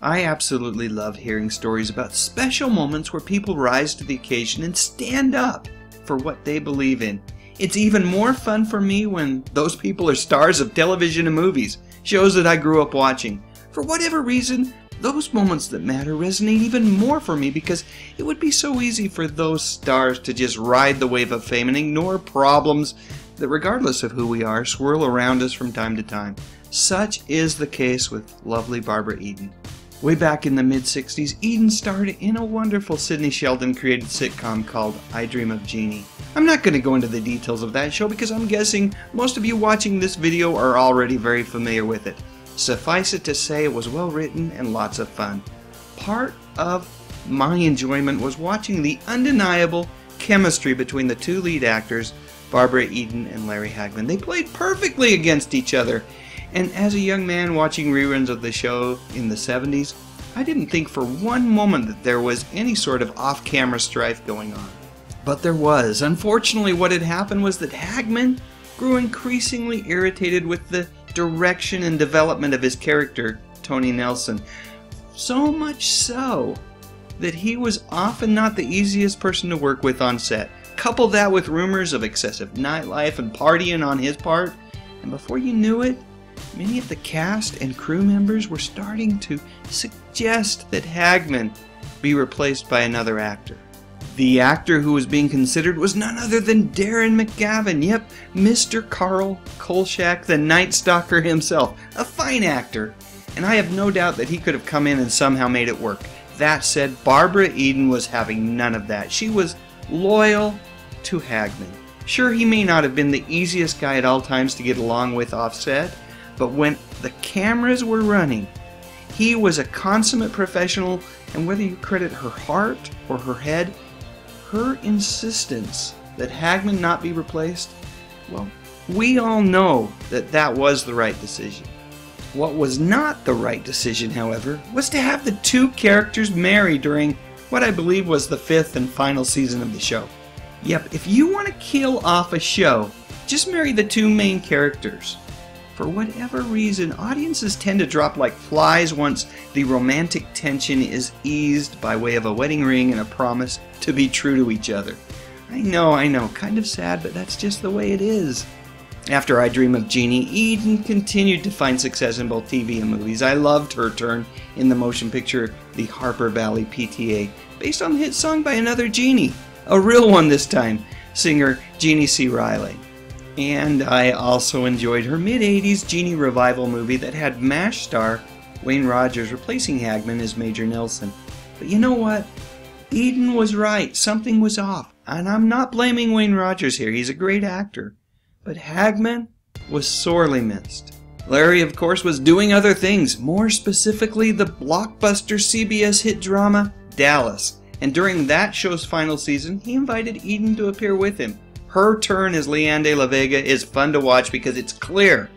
I absolutely love hearing stories about special moments where people rise to the occasion and stand up for what they believe in. It's even more fun for me when those people are stars of television and movies, shows that I grew up watching. For whatever reason, those moments that matter resonate even more for me because it would be so easy for those stars to just ride the wave of fame and ignore problems that, regardless of who we are, swirl around us from time to time. Such is the case with lovely Barbara Eden. Way back in the mid-60s, Eden starred in a wonderful Sidney Sheldon-created sitcom called I Dream of Jeannie. I'm not going to go into the details of that show because I'm guessing most of you watching this video are already very familiar with it. Suffice it to say, it was well written and lots of fun. Part of my enjoyment was watching the undeniable chemistry between the two lead actors, Barbara Eden and Larry Hagman. They played perfectly against each other. And as a young man watching reruns of the show in the 70s, I didn't think for one moment that there was any sort of off-camera strife going on. But there was. Unfortunately, what had happened was that Hagman grew increasingly irritated with the direction and development of his character, Tony Nelson. So much so that he was often not the easiest person to work with on set. Couple that with rumors of excessive nightlife and partying on his part, and before you knew it, many of the cast and crew members were starting to suggest that Hagman be replaced by another actor. The actor who was being considered was none other than Darren McGavin. Yep, Mr. Carl Kolchak, the Night Stalker himself. A fine actor, and I have no doubt that he could have come in and somehow made it work. That said, Barbara Eden was having none of that. She was loyal to Hagman. Sure, he may not have been the easiest guy at all times to get along with offset, but when the cameras were running, he was a consummate professional, and whether you credit her heart or her head, her insistence that Hagman not be replaced, well, we all know that that was the right decision. What was not the right decision, however, was to have the two characters marry during what I believe was the 5th and final season of the show. Yep, if you want to kill off a show, just marry the two main characters. For whatever reason, audiences tend to drop like flies once the romantic tension is eased by way of a wedding ring and a promise to be true to each other. I know, kind of sad, but that's just the way it is. After I Dream of Jeannie, Eden continued to find success in both TV and movies. I loved her turn in the motion picture The Harper Valley PTA, based on the hit song by another Jeannie, a real one this time, singer Jeannie C. Riley. And I also enjoyed her mid-80s Jeannie revival movie that had MASH star Wayne Rogers replacing Hagman as Major Nelson. But you know what? Eden was right. Something was off. And I'm not blaming Wayne Rogers here. He's a great actor. But Hagman was sorely missed. Larry, of course, was doing other things. More specifically, the blockbuster CBS hit drama, Dallas. And during that show's final season, he invited Eden to appear with him. Her turn as Leanne de la Vega is fun to watch because it's clear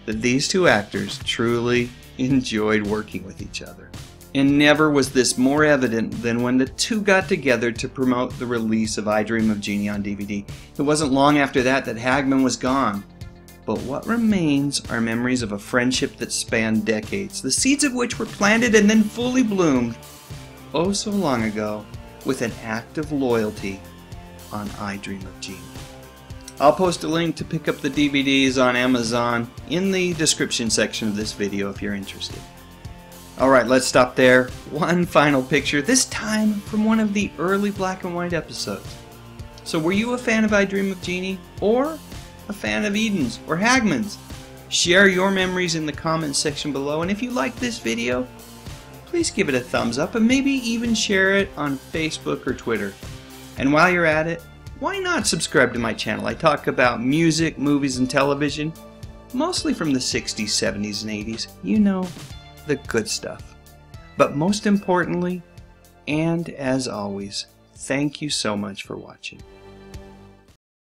that these two actors truly enjoyed working with each other. And never was this more evident than when the two got together to promote the release of I Dream of Jeannie on DVD. It wasn't long after that that Hagman was gone. But what remains are memories of a friendship that spanned decades, the seeds of which were planted and then fully bloomed oh so long ago with an act of loyalty on I Dream of Jeannie. I'll post a link to pick up the DVDs on Amazon in the description section of this video if you're interested. Alright, let's stop there. One final picture, this time from one of the early black and white episodes. So were you a fan of I Dream of Jeannie? Or a fan of Eden's or Hagman's? Share your memories in the comments section below, and if you like this video, please give it a thumbs up and maybe even share it on Facebook or Twitter. And while you're at it, why not subscribe to my channel? I talk about music, movies, and television, mostly from the 60s, 70s, and 80s. You know, the good stuff. But most importantly, and as always, thank you so much for watching.